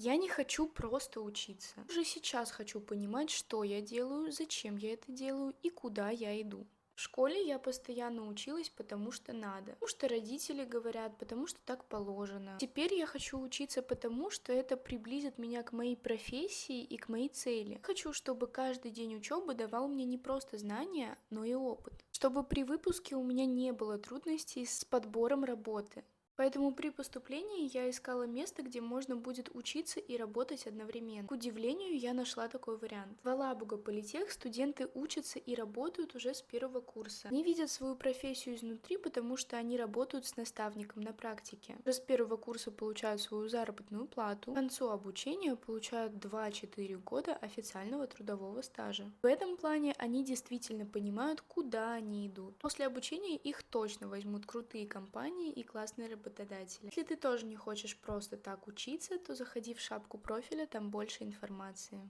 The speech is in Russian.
Я не хочу просто учиться. Уже сейчас хочу понимать, что я делаю, зачем я это делаю и куда я иду. В школе я постоянно училась, потому что надо, потому что родители говорят, потому что так положено. Теперь я хочу учиться, потому что это приблизит меня к моей профессии и к моей цели. Хочу, чтобы каждый день учебы давал мне не просто знания, но и опыт. Чтобы при выпуске у меня не было трудностей с подбором работы. Поэтому при поступлении я искала место, где можно будет учиться и работать одновременно. К удивлению, я нашла такой вариант. В Алабуга Политех студенты учатся и работают уже с первого курса. Они видят свою профессию изнутри, потому что они работают с наставником на практике. Уже с первого курса получают свою заработную плату. К концу обучения получают 2-4 года официального трудового стажа. В этом плане они действительно понимают, куда они идут. После обучения их точно возьмут крутые компании и классные работодатели. Если ты тоже не хочешь просто так учиться, то заходи в шапку профиля, там больше информации.